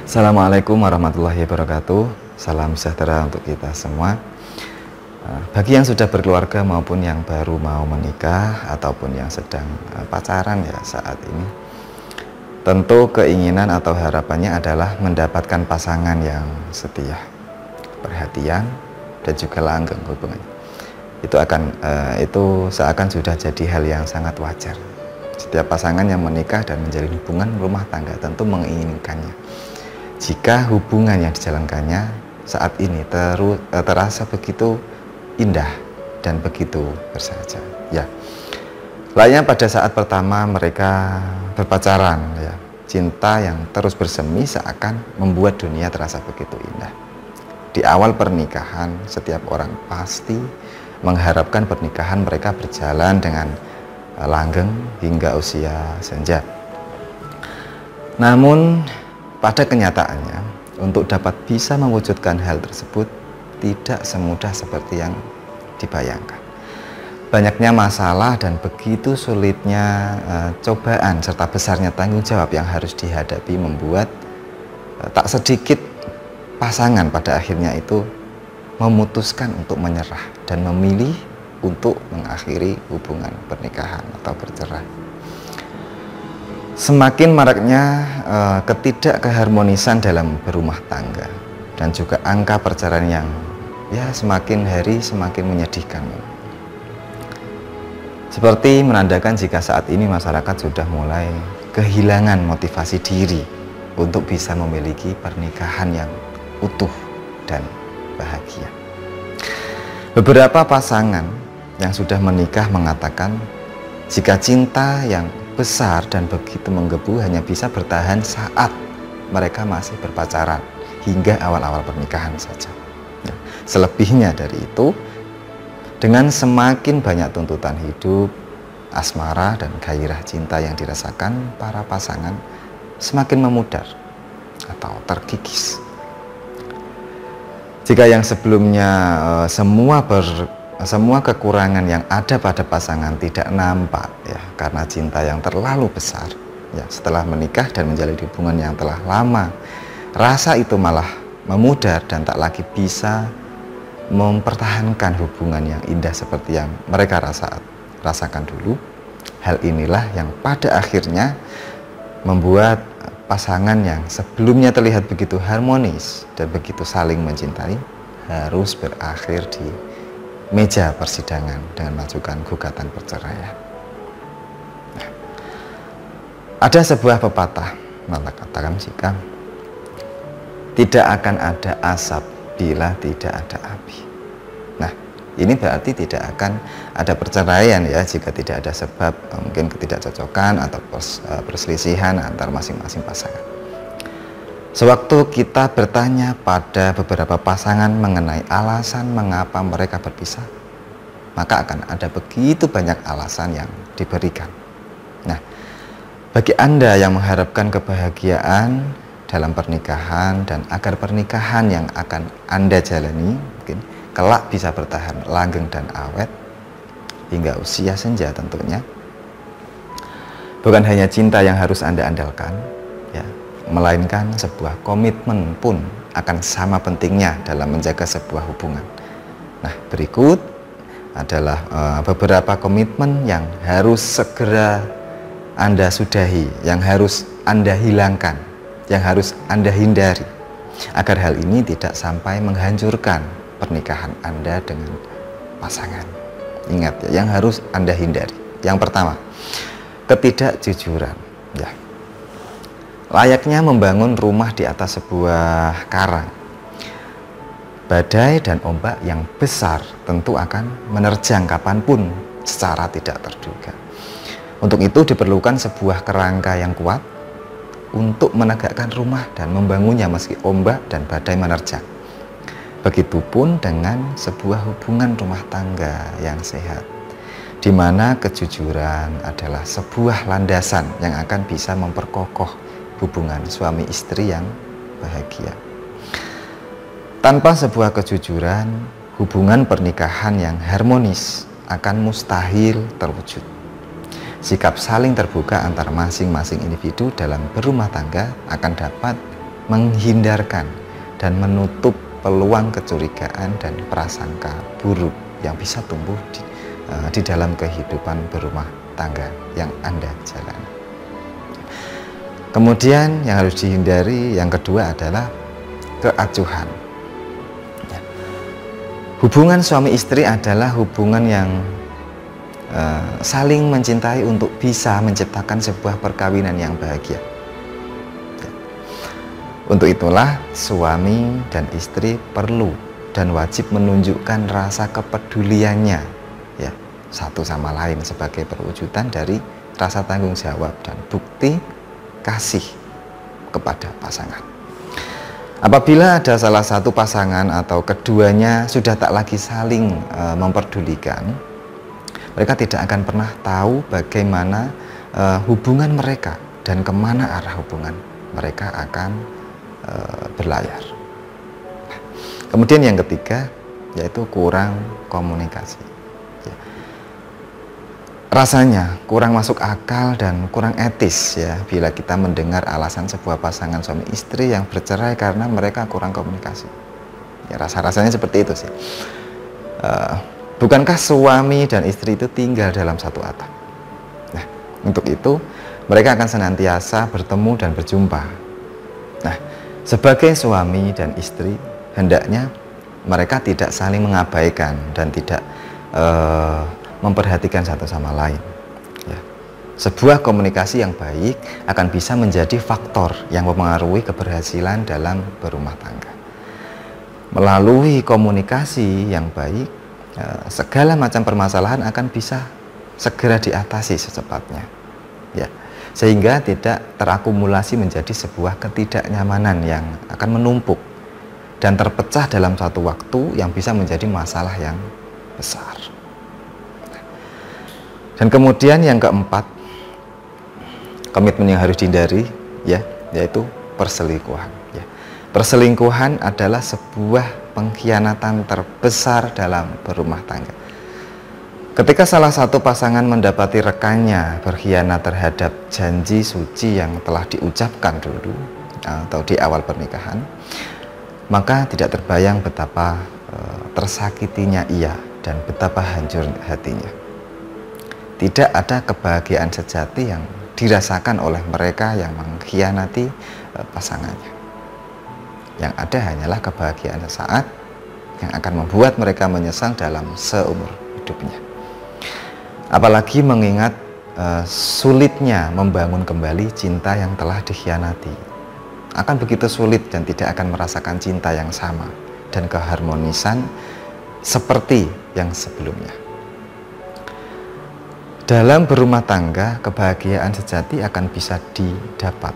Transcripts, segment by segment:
Assalamualaikum warahmatullahi wabarakatuh. Salam sejahtera untuk kita semua. Bagi yang sudah berkeluarga maupun yang baru mau menikah ataupun yang sedang pacaran ya saat ini, tentu keinginan atau harapannya adalah mendapatkan pasangan yang setia, perhatian, dan juga langgeng hubungannya. Itu seakan sudah jadi hal yang sangat wajar. Setiap pasangan yang menikah dan menjalin hubungan rumah tangga tentu menginginkannya. Jika hubungan yang dijalankannya saat ini terasa begitu indah dan begitu bersahaja, ya. Layaknya pada saat pertama mereka berpacaran, ya, cinta yang terus bersemi seakan membuat dunia terasa begitu indah. Di awal pernikahan, setiap orang pasti mengharapkan pernikahan mereka berjalan dengan langgeng hingga usia senja. Namun pada kenyataannya, untuk dapat bisa mewujudkan hal tersebut tidak semudah seperti yang dibayangkan. Banyaknya masalah dan begitu sulitnya cobaan serta besarnya tanggung jawab yang harus dihadapi membuat tak sedikit pasangan pada akhirnya itu memutuskan untuk menyerah dan memilih untuk mengakhiri hubungan pernikahan atau bercerai. Semakin maraknya ketidakkeharmonisan dalam berumah tangga dan juga angka perceraian yang semakin hari semakin menyedihkan. Seperti menandakan jika saat ini masyarakat sudah mulai kehilangan motivasi diri untuk bisa memiliki pernikahan yang utuh dan bahagia. Beberapa pasangan yang sudah menikah mengatakan jika cinta yang besar dan begitu menggebu hanya bisa bertahan saat mereka masih berpacaran hingga awal-awal pernikahan saja. Selebihnya dari itu, dengan semakin banyak tuntutan hidup, asmara dan gairah cinta yang dirasakan para pasangan semakin memudar atau terkikis. Jika yang sebelumnya semua kekurangan yang ada pada pasangan tidak nampak ya karena cinta yang terlalu besar, ya setelah menikah dan menjalin hubungan yang telah lama, rasa itu malah memudar dan tak lagi bisa mempertahankan hubungan yang indah seperti yang mereka rasakan dulu. Hal inilah yang pada akhirnya membuat pasangan yang sebelumnya terlihat begitu harmonis dan begitu saling mencintai harus berakhir di meja persidangan dengan mengajukan gugatan perceraian. Nah, ada sebuah pepatah mengatakan jika tidak akan ada asap bila tidak ada api. Nah, ini berarti tidak akan ada perceraian ya jika tidak ada sebab mungkin ketidakcocokan atau perselisihan antar masing-masing pasangan. Sewaktu kita bertanya pada beberapa pasangan mengenai alasan mengapa mereka berpisah, maka akan ada begitu banyak alasan yang diberikan. Nah, bagi Anda yang mengharapkan kebahagiaan dalam pernikahan dan agar pernikahan yang akan Anda jalani mungkin kelak bisa bertahan langgeng dan awet hingga usia senja tentunya, bukan hanya cinta yang harus Anda andalkan, ya, melainkan sebuah komitmen pun akan sama pentingnya dalam menjaga sebuah hubungan. Nah, berikut adalah beberapa komitmen yang harus segera Anda sudahi, yang harus Anda hilangkan, yang harus Anda hindari, agar hal ini tidak sampai menghancurkan pernikahan Anda dengan pasangan. Ingat ya, yang harus Anda hindari. Yang pertama, ketidakjujuran. Ya. Layaknya membangun rumah di atas sebuah karang, badai dan ombak yang besar tentu akan menerjang kapanpun secara tidak terduga. Untuk itu diperlukan sebuah kerangka yang kuat untuk menegakkan rumah dan membangunnya meski ombak dan badai menerjang. Begitupun dengan sebuah hubungan rumah tangga yang sehat, di mana kejujuran adalah sebuah landasan yang akan bisa memperkokoh hubungan suami istri yang bahagia. Tanpa sebuah kejujuran, hubungan pernikahan yang harmonis akan mustahil terwujud. Sikap saling terbuka antar masing-masing individu dalam berumah tangga akan dapat menghindarkan dan menutup peluang kecurigaan dan prasangka buruk yang bisa tumbuh di dalam kehidupan berumah tangga yang Anda jalani. Kemudian yang harus dihindari yang kedua adalah keacuhan. Hubungan suami istri adalah hubungan yang saling mencintai untuk bisa menciptakan sebuah perkawinan yang bahagia. Untuk itulah suami dan istri perlu dan wajib menunjukkan rasa kepeduliannya ya satu sama lain sebagai perwujudan dari rasa tanggung jawab dan bukti kasih kepada pasangan. Apabila ada salah satu pasangan atau keduanya sudah tak lagi saling memperdulikan, mereka tidak akan pernah tahu bagaimana hubungan mereka dan kemana arah hubungan mereka akan berlayar. Kemudian yang ketiga yaitu kurang komunikasi. Rasanya kurang masuk akal dan kurang etis ya bila kita mendengar alasan sebuah pasangan suami istri yang bercerai karena mereka kurang komunikasi. Ya, rasa-rasanya seperti itu sih. Bukankah suami dan istri itu tinggal dalam satu atap? Nah, untuk itu mereka akan senantiasa bertemu dan berjumpa. Nah, sebagai suami dan istri hendaknya mereka tidak saling mengabaikan dan tidak memperhatikan satu sama lain ya. Sebuah komunikasi yang baik akan bisa menjadi faktor yang mempengaruhi keberhasilan dalam berumah tangga. Melalui komunikasi yang baik, segala macam permasalahan akan bisa segera diatasi secepatnya ya, sehingga tidak terakumulasi menjadi sebuah ketidaknyamanan yang akan menumpuk dan terpecah dalam satu waktu yang bisa menjadi masalah yang besar. Dan kemudian yang keempat, komitmen yang harus dihindari ya, yaitu perselingkuhan ya. Perselingkuhan adalah sebuah pengkhianatan terbesar dalam berumah tangga. Ketika salah satu pasangan mendapati rekannya berkhianat terhadap janji suci yang telah diucapkan dulu atau di awal pernikahan, maka tidak terbayang betapa tersakitinya ia dan betapa hancur hatinya. Tidak ada kebahagiaan sejati yang dirasakan oleh mereka yang mengkhianati pasangannya. Yang ada hanyalah kebahagiaan sesaat yang akan membuat mereka menyesal dalam seumur hidupnya. Apalagi mengingat sulitnya membangun kembali cinta yang telah dikhianati. Akan begitu sulit dan tidak akan merasakan cinta yang sama dan keharmonisan seperti yang sebelumnya. Dalam berumah tangga, kebahagiaan sejati akan bisa didapat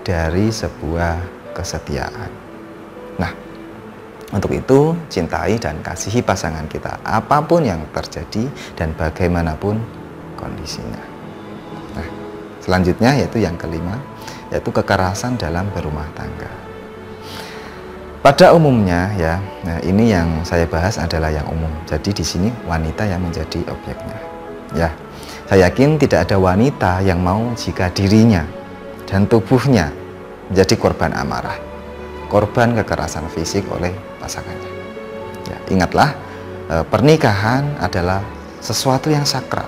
dari sebuah kesetiaan. Nah, untuk itu cintai dan kasihi pasangan kita apapun yang terjadi dan bagaimanapun kondisinya. Nah, selanjutnya yaitu yang kelima, yaitu kekerasan dalam berumah tangga. Pada umumnya ya, nah ini yang saya bahas adalah yang umum. Jadi di sini wanita yang menjadi objeknya. Ya, saya yakin tidak ada wanita yang mau jika dirinya dan tubuhnya menjadi korban amarah, korban kekerasan fisik oleh pasangannya. Ya, ingatlah, pernikahan adalah sesuatu yang sakral,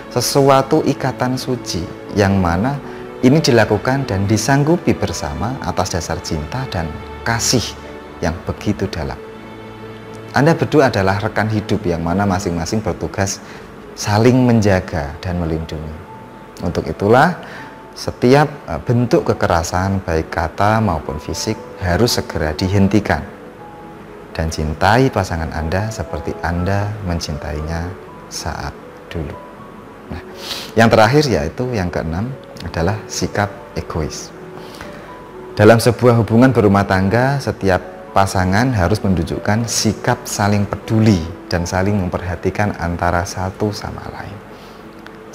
sesuatu ikatan suci yang mana ini dilakukan dan disanggupi bersama atas dasar cinta dan kasih yang begitu dalam. Anda berdua adalah rekan hidup yang mana masing-masing bertugas saling menjaga dan melindungi. Untuk itulah setiap bentuk kekerasan baik kata maupun fisik harus segera dihentikan dan cintai pasangan Anda seperti Anda mencintainya saat dulu. Nah, yang terakhir yaitu yang keenam adalah sikap egois. Dalam sebuah hubungan berumah tangga, setiap pasangan harus menunjukkan sikap saling peduli dan saling memperhatikan antara satu sama lain.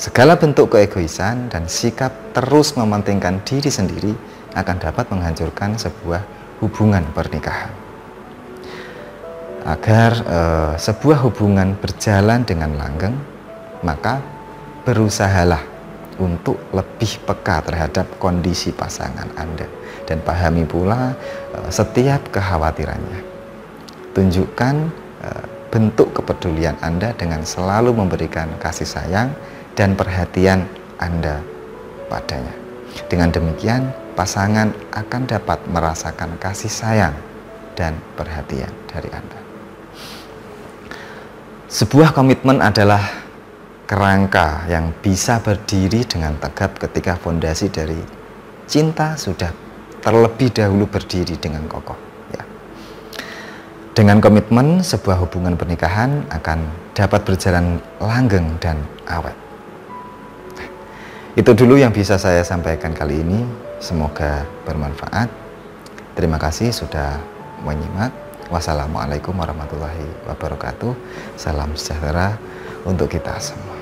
Segala bentuk keegoisan dan sikap terus mementingkan diri sendiri akan dapat menghancurkan sebuah hubungan pernikahan. Agar sebuah hubungan berjalan dengan langgeng, maka berusahalah untuk lebih peka terhadap kondisi pasangan Anda dan pahami pula setiap kekhawatirannya. Tunjukkan bentuk kepedulian Anda dengan selalu memberikan kasih sayang dan perhatian Anda padanya. Dengan demikian, pasangan akan dapat merasakan kasih sayang dan perhatian dari Anda. Sebuah komitmen adalah kerangka yang bisa berdiri dengan tegap ketika fondasi dari cinta sudah terlebih dahulu berdiri dengan kokoh. Ya. Dengan komitmen, sebuah hubungan pernikahan akan dapat berjalan langgeng dan awet. Itu dulu yang bisa saya sampaikan kali ini. Semoga bermanfaat. Terima kasih sudah menyimak. Wassalamualaikum warahmatullahi wabarakatuh. Salam sejahtera untuk kita semua.